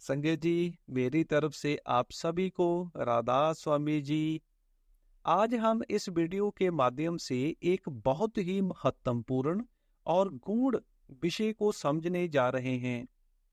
संजय जी, मेरी तरफ से आप सभी को राधा स्वामी जी। आज हम इस वीडियो के माध्यम से एक बहुत ही महत्वपूर्ण और गूढ़ विषय को समझने जा रहे हैं।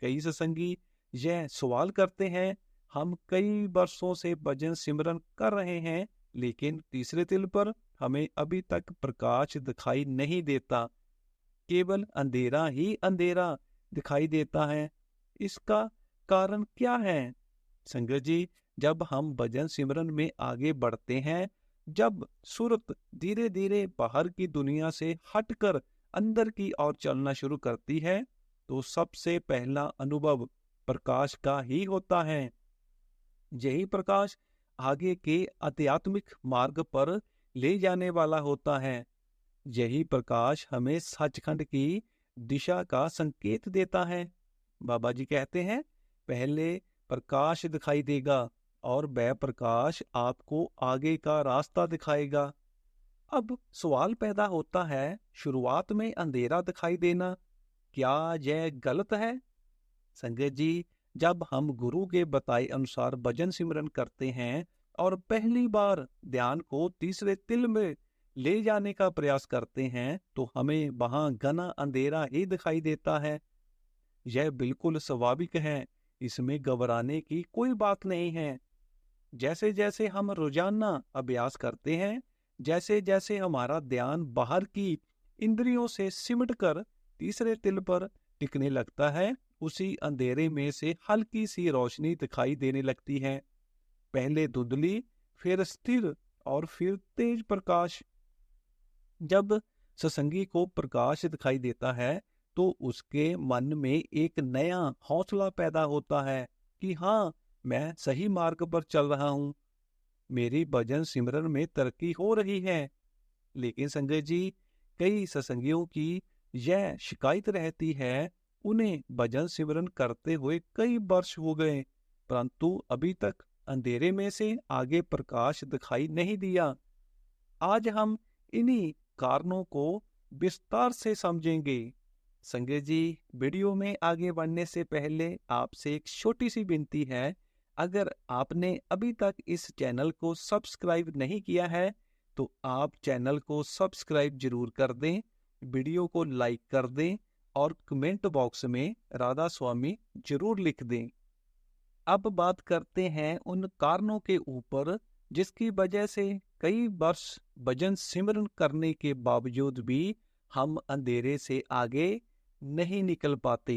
कई सत्संगी यह सवाल करते हैं, हम कई वर्षों से भजन सिमरन कर रहे हैं, लेकिन तीसरे तिल पर हमें अभी तक प्रकाश दिखाई नहीं देता, केवल अंधेरा ही अंधेरा दिखाई देता है। इसका कारण क्या है? संगत जी, जब हम भजन सिमरन में आगे बढ़ते हैं, जब सूरत धीरे धीरे बाहर की दुनिया से हटकर अंदर की ओर चलना शुरू करती है, तो सबसे पहला अनुभव प्रकाश का ही होता है। यही प्रकाश आगे के आध्यात्मिक मार्ग पर ले जाने वाला होता है। यही प्रकाश हमें सचखंड की दिशा का संकेत देता है। बाबा जी कहते हैं, पहले प्रकाश दिखाई देगा और वह प्रकाश आपको आगे का रास्ता दिखाएगा। अब सवाल पैदा होता है, शुरुआत में अंधेरा दिखाई देना, क्या यह गलत है? संजय जी, जब हम गुरु के बताए अनुसार भजन सिमरन करते हैं और पहली बार ध्यान को तीसरे तिल में ले जाने का प्रयास करते हैं, तो हमें वहां घना अंधेरा ही दिखाई देता है। यह बिल्कुल स्वाभाविक है, इसमें घबराने की कोई बात नहीं है। जैसे जैसे हम रोजाना अभ्यास करते हैं, जैसे जैसे हमारा ध्यान बाहर की इंद्रियों से सिमटकर तीसरे तिल पर टिकने लगता है, उसी अंधेरे में से हल्की सी रोशनी दिखाई देने लगती है। पहले धुंधली, फिर स्थिर और फिर तेज प्रकाश। जब सत्संगी को प्रकाश दिखाई देता है, तो उसके मन में एक नया हौसला पैदा होता है कि हाँ, मैं सही मार्ग पर चल रहा हूँ, मेरी भजन सिमरन में तरक्की हो रही है। लेकिन संजय जी, कई सत्संगियों की यह शिकायत रहती है, उन्हें भजन सिमरन करते हुए कई वर्ष हो गए, परंतु अभी तक अंधेरे में से आगे प्रकाश दिखाई नहीं दिया। आज हम इन्हीं कारणों को विस्तार से समझेंगे। संजय जी, वीडियो में आगे बढ़ने से पहले आपसे एक छोटी सी विनती है। अगर आपने अभी तक इस चैनल को सब्सक्राइब नहीं किया है, तो आप चैनल को सब्सक्राइब जरूर कर दें, वीडियो को लाइक कर दें और कमेंट बॉक्स में राधा स्वामी जरूर लिख दें। अब बात करते हैं उन कारणों के ऊपर जिसकी वजह से कई वर्ष भजन सिमरन करने के बावजूद भी हम अंधेरे से आगे नहीं निकल पाते।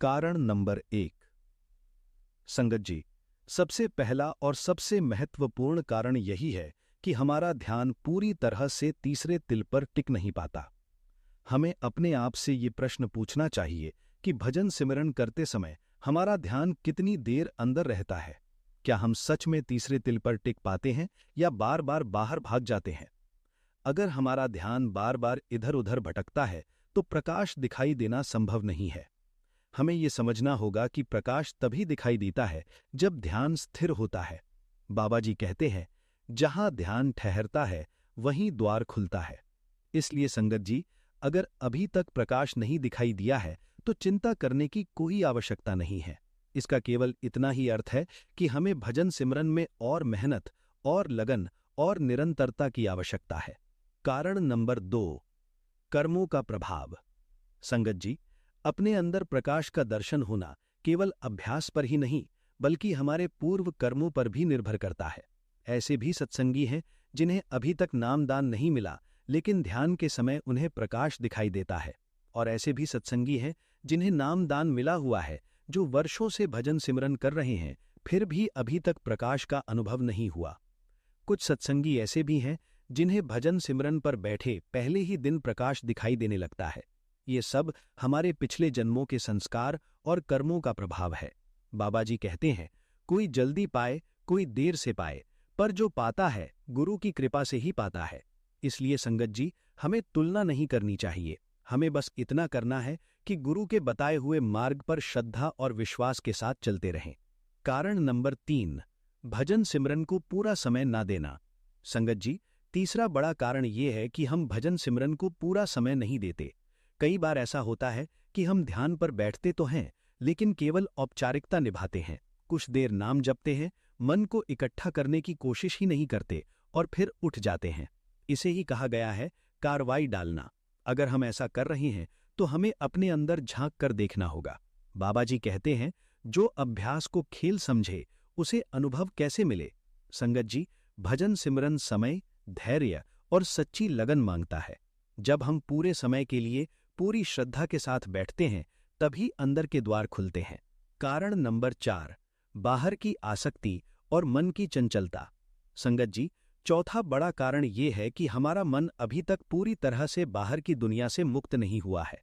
कारण नंबर 1। संगत जी, सबसे पहला और सबसे महत्वपूर्ण कारण यही है कि हमारा ध्यान पूरी तरह से तीसरे तिल पर टिक नहीं पाता। हमें अपने आप से ये प्रश्न पूछना चाहिए कि भजन सिमरन करते समय हमारा ध्यान कितनी देर अंदर रहता है। क्या हम सच में तीसरे तिल पर टिक पाते हैं या बार बार बाहर भाग जाते हैं? अगर हमारा ध्यान बार बार इधर उधर भटकता है, तो प्रकाश दिखाई देना संभव नहीं है। हमें ये समझना होगा कि प्रकाश तभी दिखाई देता है जब ध्यान स्थिर होता है। बाबा जी कहते हैं, जहां ध्यान ठहरता है वहीं द्वार खुलता है। इसलिए संगत जी, अगर अभी तक प्रकाश नहीं दिखाई दिया है, तो चिंता करने की कोई आवश्यकता नहीं है। इसका केवल इतना ही अर्थ है कि हमें भजन सिमरन में और मेहनत और लगन और निरंतरता की आवश्यकता है। कारण नंबर 2, कर्मों का प्रभाव। संगत जी, अपने अंदर प्रकाश का दर्शन होना केवल अभ्यास पर ही नहीं, बल्कि हमारे पूर्व कर्मों पर भी निर्भर करता है। ऐसे भी सत्संगी हैं जिन्हें अभी तक नामदान नहीं मिला, लेकिन ध्यान के समय उन्हें प्रकाश दिखाई देता है। और ऐसे भी सत्संगी हैं जिन्हें नामदान मिला हुआ है, जो वर्षों से भजन सिमरन कर रहे हैं, फिर भी अभी तक प्रकाश का अनुभव नहीं हुआ। कुछ सत्संगी ऐसे भी हैं जिन्हें भजन सिमरन पर बैठे पहले ही दिन प्रकाश दिखाई देने लगता है। ये सब हमारे पिछले जन्मों के संस्कार और कर्मों का प्रभाव है। बाबा जी कहते हैं, कोई जल्दी पाए, कोई देर से पाए, पर जो पाता है गुरु की कृपा से ही पाता है। इसलिए संगत जी, हमें तुलना नहीं करनी चाहिए। हमें बस इतना करना है कि गुरु के बताए हुए मार्ग पर श्रद्धा और विश्वास के साथ चलते रहें। कारण नंबर 3, भजन सिमरन को पूरा समय ना देना। संगत जी, तीसरा बड़ा कारण ये है कि हम भजन सिमरन को पूरा समय नहीं देते। कई बार ऐसा होता है कि हम ध्यान पर बैठते तो हैं, लेकिन केवल औपचारिकता निभाते हैं। कुछ देर नाम जपते हैं, मन को इकट्ठा करने की कोशिश ही नहीं करते और फिर उठ जाते हैं। इसे ही कहा गया है कार्रवाई डालना। अगर हम ऐसा कर रहे हैं तो हमें अपने अंदर झांक कर देखना होगा। बाबा जी कहते हैं, जो अभ्यास को खेल समझे उसे अनुभव कैसे मिले। संगत जी, भजन सिमरन समय, धैर्य और सच्ची लगन मांगता है। जब हम पूरे समय के लिए पूरी श्रद्धा के साथ बैठते हैं तभी अंदर के द्वार खुलते हैं। कारण नंबर 4, बाहर की आसक्ति और मन की चंचलता। संगत जी, चौथा बड़ा कारण ये है कि हमारा मन अभी तक पूरी तरह से बाहर की दुनिया से मुक्त नहीं हुआ है।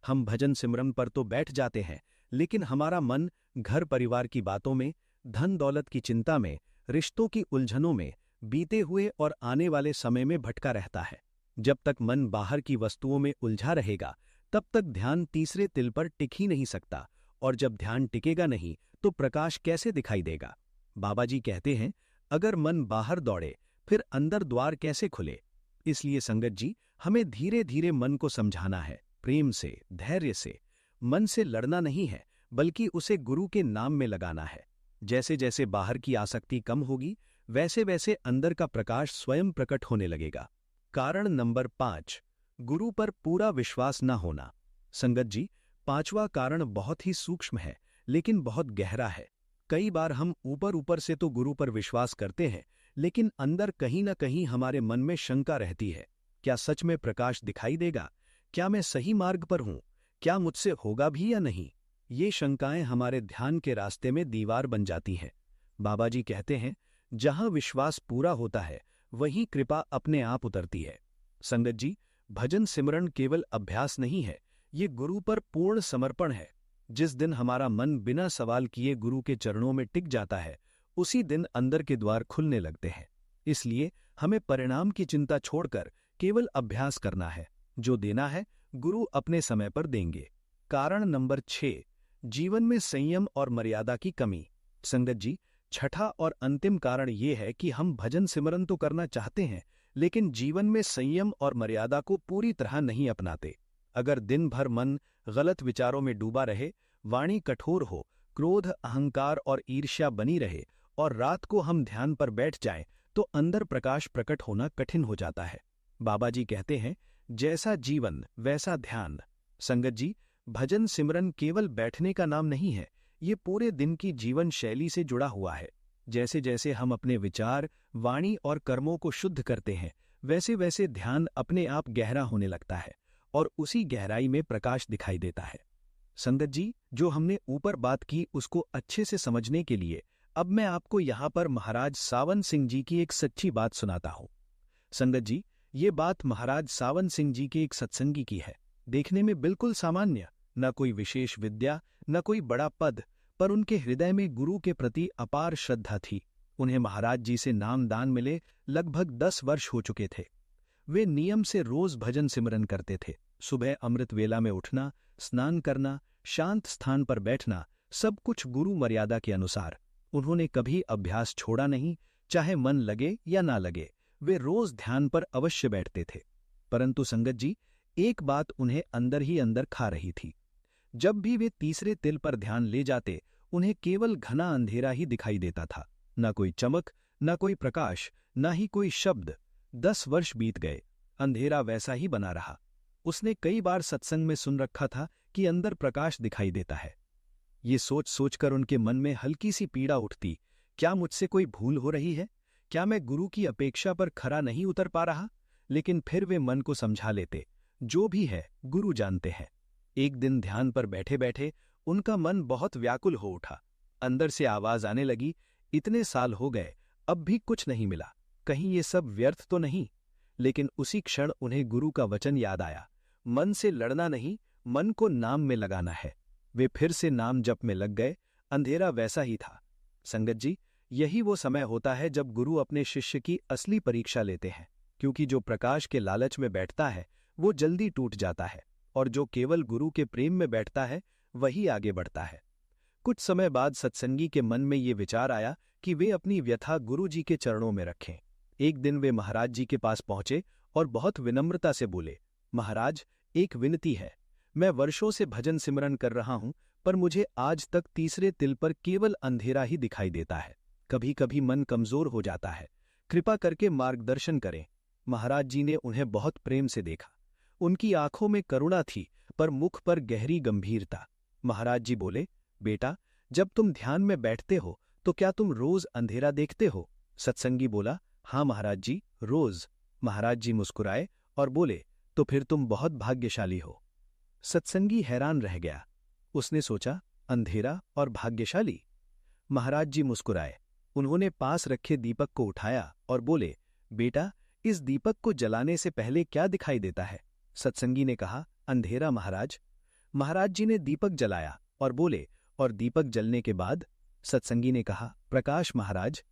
हम भजन सिमरन पर तो बैठ जाते हैं, लेकिन हमारा मन घर परिवार की बातों में, धन दौलत की चिंता में, रिश्तों की उलझनों में, बीते हुए और आने वाले समय में भटका रहता है। जब तक मन बाहर की वस्तुओं में उलझा रहेगा तब तक ध्यान तीसरे तिल पर टिक ही नहीं सकता, और जब ध्यान टिकेगा नहीं तो प्रकाश कैसे दिखाई देगा। बाबा जी कहते हैं, अगर मन बाहर दौड़े फिर अंदर द्वार कैसे खुले। इसलिए संगत जी, हमें धीरे धीरे मन को समझाना है, प्रेम से, धैर्य से। मन से लड़ना नहीं है, बल्कि उसे गुरु के नाम में लगाना है। जैसे जैसे बाहर की आसक्ति कम होगी वैसे वैसे अंदर का प्रकाश स्वयं प्रकट होने लगेगा। कारण नंबर 5, गुरु पर पूरा विश्वास न होना। संगत जी, 5वां कारण बहुत ही सूक्ष्म है लेकिन बहुत गहरा है। कई बार हम ऊपर ऊपर से तो गुरु पर विश्वास करते हैं, लेकिन अंदर कहीं न कहीं हमारे मन में शंका रहती है। क्या सच में प्रकाश दिखाई देगा? क्या मैं सही मार्ग पर हूं? क्या मुझसे होगा भी या नहीं? ये शंकाएं हमारे ध्यान के रास्ते में दीवार बन जाती हैं। बाबा जी कहते हैं, जहां विश्वास पूरा होता है वहीं कृपा अपने आप उतरती है। संगत जी, भजन सिमरन केवल अभ्यास नहीं है, ये गुरु पर पूर्ण समर्पण है। जिस दिन हमारा मन बिना सवाल किए गुरु के चरणों में टिक जाता है, उसी दिन अंदर के द्वार खुलने लगते हैं। इसलिए हमें परिणाम की चिंता छोड़कर केवल अभ्यास करना है। जो देना है गुरु अपने समय पर देंगे। कारण नंबर 6, जीवन में संयम और मर्यादा की कमी। संगत जी, छठा और अंतिम कारण ये है कि हम भजन सिमरन तो करना चाहते हैं, लेकिन जीवन में संयम और मर्यादा को पूरी तरह नहीं अपनाते। अगर दिन भर मन गलत विचारों में डूबा रहे, वाणी कठोर हो, क्रोध, अहंकार और ईर्ष्या बनी रहे और रात को हम ध्यान पर बैठ जाएं, तो अंदर प्रकाश प्रकट होना कठिन हो जाता है। बाबा जी कहते हैं, जैसा जीवन वैसा ध्यान। संगत जी, भजन सिमरन केवल बैठने का नाम नहीं है, ये पूरे दिन की जीवन शैली से जुड़ा हुआ है। जैसे जैसे हम अपने विचार, वाणी और कर्मों को शुद्ध करते हैं, वैसे वैसे ध्यान अपने आप गहरा होने लगता है और उसी गहराई में प्रकाश दिखाई देता है। संगत जी, जो हमने ऊपर बात की उसको अच्छे से समझने के लिए अब मैं आपको यहाँ पर महाराज सावन सिंह जी की एक सच्ची बात सुनाता हूँ। संगत जी, ये बात महाराज सावन सिंह जी के एक सत्संगी की है। देखने में बिल्कुल सामान्य, न कोई विशेष विद्या, न कोई बड़ा पद, पर उनके हृदय में गुरु के प्रति अपार श्रद्धा थी। उन्हें महाराज जी से नाम दान मिले लगभग 10 वर्ष हो चुके थे। वे नियम से रोज भजन सिमरन करते थे। सुबह अमृत वेला में उठना, स्नान करना, शांत स्थान पर बैठना, सब कुछ गुरु मर्यादा के अनुसार। उन्होंने कभी अभ्यास छोड़ा नहीं, चाहे मन लगे या ना लगे, वे रोज ध्यान पर अवश्य बैठते थे। परंतु संगत जी, एक बात उन्हें अंदर ही अंदर खा रही थी। जब भी वे तीसरे तिल पर ध्यान ले जाते, उन्हें केवल घना अंधेरा ही दिखाई देता था। न कोई चमक, न कोई प्रकाश, न ही कोई शब्द। 10 वर्ष बीत गए, अंधेरा वैसा ही बना रहा। उसने कई बार सत्संग में सुन रखा था कि अंदर प्रकाश दिखाई देता है। ये सोच सोचकर उनके मन में हल्की सी पीड़ा उठती। क्या मुझसे कोई भूल हो रही है? क्या मैं गुरु की अपेक्षा पर खरा नहीं उतर पा रहा? लेकिन फिर वे मन को समझा लेते, जो भी है गुरु जानते हैं। एक दिन ध्यान पर बैठे बैठे उनका मन बहुत व्याकुल हो उठा। अंदर से आवाज आने लगी, इतने साल हो गए, अब भी कुछ नहीं मिला, कहीं ये सब व्यर्थ तो नहीं? लेकिन उसी क्षण उन्हें गुरु का वचन याद आया, मन से लड़ना नहीं, मन को नाम में लगाना है। वे फिर से नाम जप में लग गए। अंधेरा वैसा ही था। संगत जी, यही वो समय होता है जब गुरु अपने शिष्य की असली परीक्षा लेते हैं, क्योंकि जो प्रकाश के लालच में बैठता है वो जल्दी टूट जाता है, और जो केवल गुरु के प्रेम में बैठता है वही आगे बढ़ता है। कुछ समय बाद सत्संगी के मन में ये विचार आया कि वे अपनी व्यथा गुरु जी के चरणों में रखें। एक दिन वे महाराज जी के पास पहुंचे और बहुत विनम्रता से बोले, महाराज, एक विनती है। मैं वर्षों से भजन सिमरन कर रहा हूं, पर मुझे आज तक तीसरे तिल पर केवल अंधेरा ही दिखाई देता है। कभी कभी मन कमजोर हो जाता है, कृपा करके मार्गदर्शन करें। महाराज जी ने उन्हें बहुत प्रेम से देखा। उनकी आंखों में करुणा थी, पर मुख पर गहरी गंभीरता। महाराज जी बोले, बेटा, जब तुम ध्यान में बैठते हो तो क्या तुम रोज अंधेरा देखते हो? सत्संगी बोला, हाँ महाराज जी, रोज। महाराज जी मुस्कुराए और बोले, तो फिर तुम बहुत भाग्यशाली हो। सत्संगी हैरान रह गया। उसने सोचा, अंधेरा और भाग्यशाली? महाराज जी मुस्कुराए। उन्होंने पास रखे दीपक को उठाया और बोले, बेटा, इस दीपक को जलाने से पहले क्या दिखाई देता है? सत्संगी ने कहा, अंधेरा महाराज। महाराज जी ने दीपक जलाया और बोले, और दीपक जलने के बाद? सत्संगी ने कहा, प्रकाश महाराज।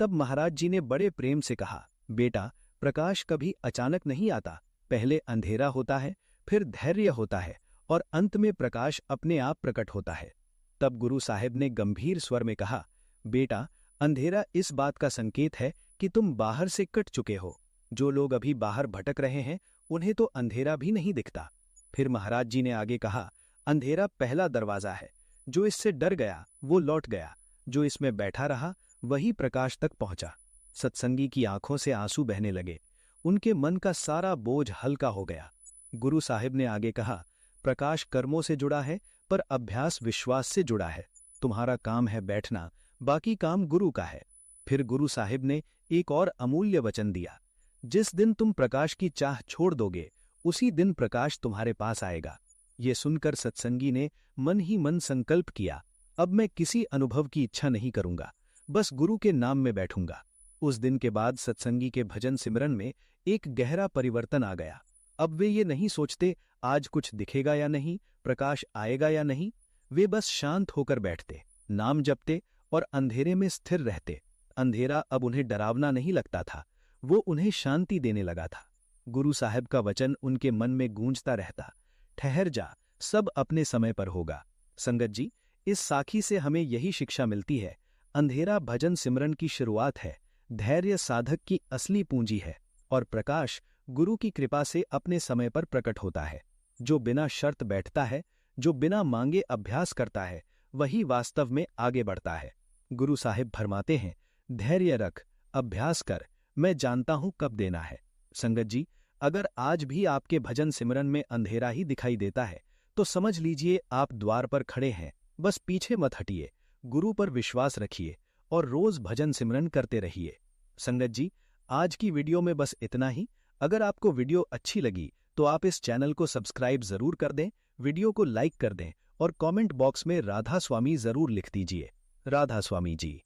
तब महाराज जी ने बड़े प्रेम से कहा, बेटा, प्रकाश कभी अचानक नहीं आता। पहले अंधेरा होता है, फिर धैर्य होता है, और अंत में प्रकाश अपने आप प्रकट होता है। तब गुरु साहिब ने गंभीर स्वर में कहा, बेटा, अंधेरा इस बात का संकेत है कि तुम बाहर से कट चुके हो। जो लोग अभी बाहर भटक रहे हैं, उन्हें तो अंधेरा भी नहीं दिखता। फिर महाराज जी ने आगे कहा, अंधेरा पहला दरवाजा है। जो इससे डर गया वो लौट गया, जो इसमें बैठा रहा वही प्रकाश तक पहुंचा। सत्संगी की आंखों से आंसू बहने लगे। उनके मन का सारा बोझ हल्का हो गया। गुरु साहिब ने आगे कहा, प्रकाश कर्मों से जुड़ा है, पर अभ्यास विश्वास से जुड़ा है। तुम्हारा काम है बैठना, बाकी काम गुरु का है। फिर गुरु साहिब ने एक और अमूल्य वचन दिया, जिस दिन तुम प्रकाश की चाह छोड़ दोगे, उसी दिन प्रकाश तुम्हारे पास आएगा। ये सुनकर सत्संगी ने मन ही मन संकल्प किया, अब मैं किसी अनुभव की इच्छा नहीं करूंगा, बस गुरु के नाम में बैठूंगा। उस दिन के बाद सत्संगी के भजन सिमरन में एक गहरा परिवर्तन आ गया। अब वे ये नहीं सोचते आज कुछ दिखेगा या नहीं, प्रकाश आएगा या नहीं। वे बस शांत होकर बैठते, नाम जपते और अंधेरे में स्थिर रहते। अंधेरा अब उन्हें डरावना नहीं लगता था, वो उन्हें शांति देने लगा था। गुरु साहब का वचन उनके मन में गूंजता रहता, ठहर जा, सब अपने समय पर होगा। संगत जी, इस साखी से हमें यही शिक्षा मिलती है, अंधेरा भजन सिमरन की शुरुआत है, धैर्य साधक की असली पूंजी है, और प्रकाश गुरु की कृपा से अपने समय पर प्रकट होता है। जो बिना शर्त बैठता है, जो बिना मांगे अभ्यास करता है, वही वास्तव में आगे बढ़ता है। गुरु साहिब फरमाते हैं, धैर्य रख, अभ्यास कर, मैं जानता हूं कब देना है। संगत जी, अगर आज भी आपके भजन सिमरन में अंधेरा ही दिखाई देता है, तो समझ लीजिए आप द्वार पर खड़े हैं। बस पीछे मत हटिए, गुरु पर विश्वास रखिए और रोज भजन सिमरन करते रहिए। संगत जी, आज की वीडियो में बस इतना ही। अगर आपको वीडियो अच्छी लगी तो आप इस चैनल को सब्सक्राइब जरूर कर दें, वीडियो को लाइक कर दें और कमेंट बॉक्स में राधा स्वामी जरूर लिख दीजिए। राधा स्वामी जी।